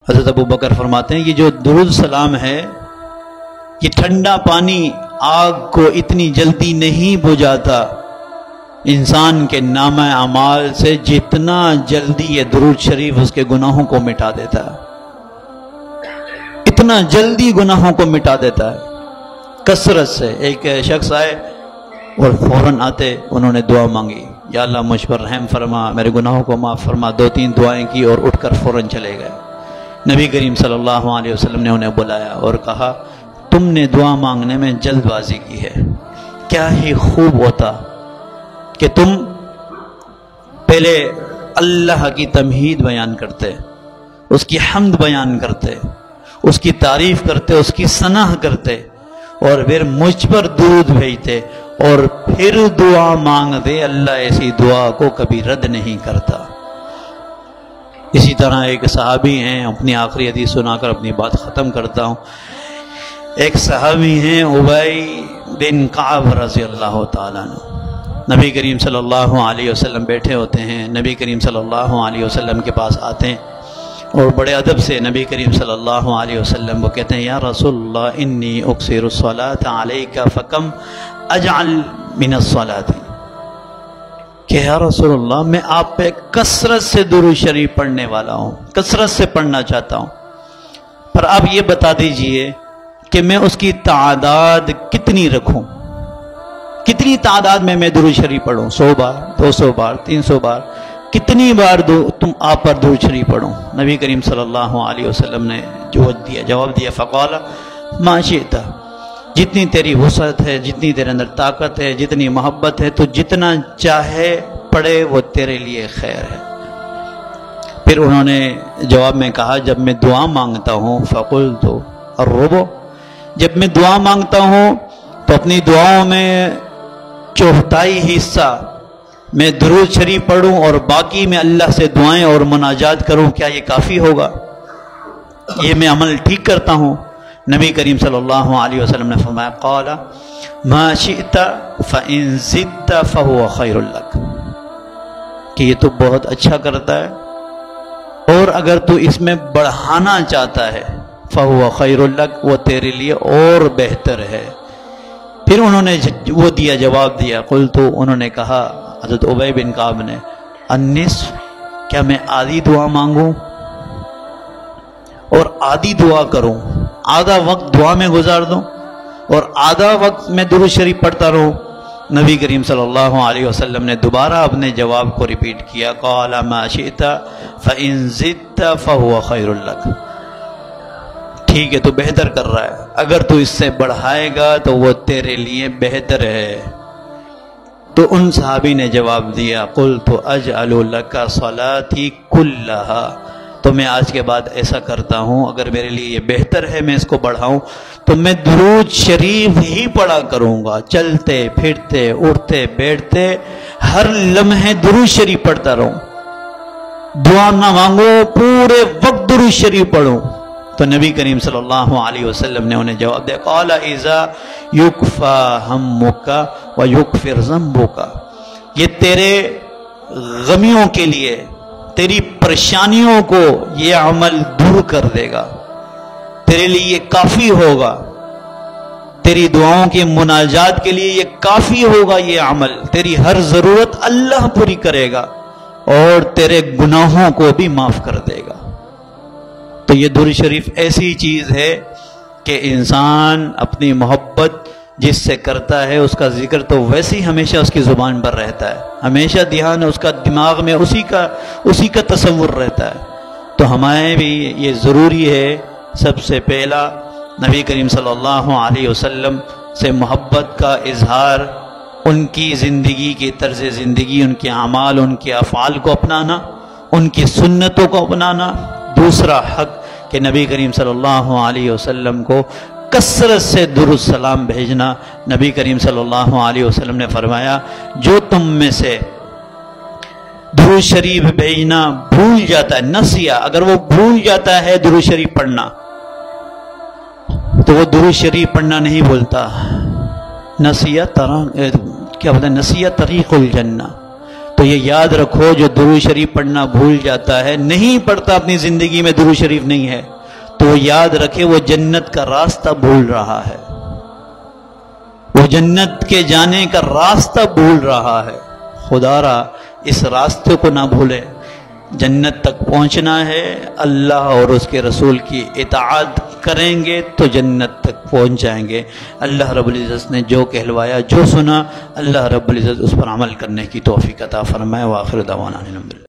حضرت ابو بکر فرماتے ہیں کہ جو درود سلام ہے یہ ٹھنڈا پانی آگ کو اتنی جلدی نہیں بجھاتا انسان کے نامہ اعمال سے جتنا جلدی یہ درود شریف اس کے گناہوں کو مٹا دیتا ہے، اتنا جلدی گناہوں کو مٹا دیتا ہے کثرت سے۔ ایک شخص آئے اور فوراً آتے انہوں نے دعا مانگی، یا اللہ مجھ پر رحم فرما، میرے گناہوں کو معاف فرما، 2-3 دعائیں کی اور اٹھ کر فوراً چلے گئے۔ نبی کریم صلی اللہ علیہ وسلم نے انہیں بلایا اور کہا تم نے دعا مانگنے میں جلد بازی کی ہے، کیا ہی خوب ہوتا کہ تم پہلے اللہ کی تمہید بیان کرتے، اس کی حمد بیان کرتے، اس کی تعریف کرتے، اس کی ثنا کرتے، اور پھر مجھ پر درود بھیجتے اور پھر دعا مانگتے۔ اللہ ایسی دعا کو کبھی رد نہیں کرتا۔ اسی طرح ایک صحابی ہیں، اپنی آخری حدیث سنا کر اپنی بات ختم کرتا ہوں۔ ایک صحابی ہیں ابی بن کعب رضی اللہ تعالیٰ عنہ، نبی کریم صلی اللہ علیہ وسلم بیٹھے ہوتے ہیں، نبی کریم صلی اللہ علیہ وسلم کے پاس آتے ہیں اور بڑے ادب سے نبی کریم صلی اللہ علیہ وسلم کو کہتے ہیں یا رسول اللہ انی اکثر الصلاۃ علیک فکم اجعل من الصلاۃ، کہ یا رسول اللہ میں آپ پہ کثرت سے درود شریف پڑھنے والا ہوں، کثرت سے پڑھنا چاہتا ہوں، پر آپ یہ بتا دیجئے کہ میں اس کی تعداد کتنی رکھوں، کتنی تعداد میں درود شریف پڑھوں، 100 بار 200 بار 300 بار، کتنی بار تم آپ پر درود شریف پڑھوں؟ نبی کریم صلی اللہ علیہ وسلم نے جواب دیا فقال ما شئت، جتنی تیری وسعت ہے، جتنی تیرے اندر طاقت ہے، جتنی محبت ہے، تو جتنا چاہے پڑھے وہ تیرے لیے خیر ہے۔ پھر انہوں نے جواب میں کہا جب میں دعا مانگتا ہوں فقلت الربع، جب میں دعا مانگتا ہوں تو اپنی دعاؤں میں 1/4 حصہ میں درود شریف پڑھوں اور باقی میں اللہ سے دعائیں اور مناجات کروں، کیا یہ کافی ہوگا؟ یہ میں عمل ٹھیک کرتا ہوں؟ نبی کریم صلی اللہ علیہ وسلم نے فرمایا قال ما شئت فإن زدت فهو خیر لک، کہ یہ تو بہت اچھا کرتا ہے اور اگر تو اس میں بڑھانا چاہتا ہے فهو خیر لک، وہ تیرے لیے اور بہتر ہے۔ پھر انہوں نے وہ جواب دیا قلت، انہوں نے کہا حضرت ابی بن کعب نے النصف، کیا میں آدھی دعا مانگوں اور آدھی دعا کروں، آدھا وقت دعا میں گزار دوں اور آدھا وقت میں درود شریف پڑھتا رہوں؟ نبی کریم صلی اللہ علیہ وسلم نے دوبارہ اپنے جواب کو ریپیٹ کیا قال ما شئت فإن زدت فهو خیر لک، ٹھیک ہے تو بہتر کر رہا ہے، اگر تو اس سے بڑھائے گا تو وہ تیرے لیے بہتر ہے۔ تو ان صحابی نے جواب دیا قلت اجعل لک صلاتی کلھا، تو میں آج کے بعد ایسا کرتا ہوں اگر میرے لیے یہ بہتر ہے میں اس کو بڑھاؤں تو میں درود شریف ہی پڑھا کروں گا، چلتے پھرتے اٹھتے بیٹھتے ہر لمحے درود شریف پڑھتا رہوں، دعا نہ مانگو پورے وقت درود شریف پڑھوں۔ تو نبی کریم صلی اللہ علیہ وسلم نے انہیں جواب دیا قال اذا یکفی ہمک ویکفر ذنبک، یہ تیرے غمیوں کے لیے، تیری پریشانیوں کو یہ عمل دور کر دے گا، تیرے لیے یہ کافی ہوگا، تیری دعاؤں کی مناجات کے لیے یہ کافی ہوگا، یہ عمل تیری ہر ضرورت اللہ پوری کرے گا اور تیرے گناہوں کو بھی معاف کر دے گا۔ تو یہ درود شریف ایسی چیز ہے کہ انسان اپنی محبت جس سے کرتا ہے اس کا ذکر تو ویسے ہی ہمیشہ اس کی زبان پر رہتا ہے، ہمیشہ دھیان اس کا دماغ میں اسی کا تصور رہتا ہے۔ تو ہمیں بھی یہ ضروری ہے سب سے پہلا نبی کریم صلی اللہ علیہ وسلم سے محبت کا اظہار، ان کی زندگی کی طرز زندگی، ان کے اعمال، ان کے افعال کو اپنانا، ان کی سنتوں کو اپنانا۔ دوسرا حق کہ نبی کریم صلی اللہ علیہ وسلم کو کثرت سے درود سلام بھیجنا۔ نبی کریم صلی اللہ علیہ وسلم نے فرمایا جو تم میں سے درود شریف بھیجنا بھول جاتا ہے، نسیا، اگر وہ بھول جاتا ہے درود شریف پڑھنا تو وہ درود شریف پڑھنا نہیں بھولتا، نسیا طریق الجنہ، تو تو یہ یاد رکھو، جو درود شریف پڑھنا بھول جاتا ہے، نہیں پڑھتا، اپنی زندگی میں درود شریف نہیں ہے، تو وہ یاد رکھے وہ جنت کا راستہ بھول رہا ہے، وہ جنت کے جانے کا راستہ بھول رہا ہے۔ خدا را اس راستے کو نہ بھولے، جنت تک پہنچنا ہے، اللہ اور اس کے رسول کی اطاعت کریں گے تو جنت تک پہنچ جائیں گے۔ اللہ رب العزت نے جو کہلوایا، جو سنا، اللہ رب العزت اس پر عمل کرنے کی توفیق عطا فرمائے۔ وآخر دعوانا الحمدللہ۔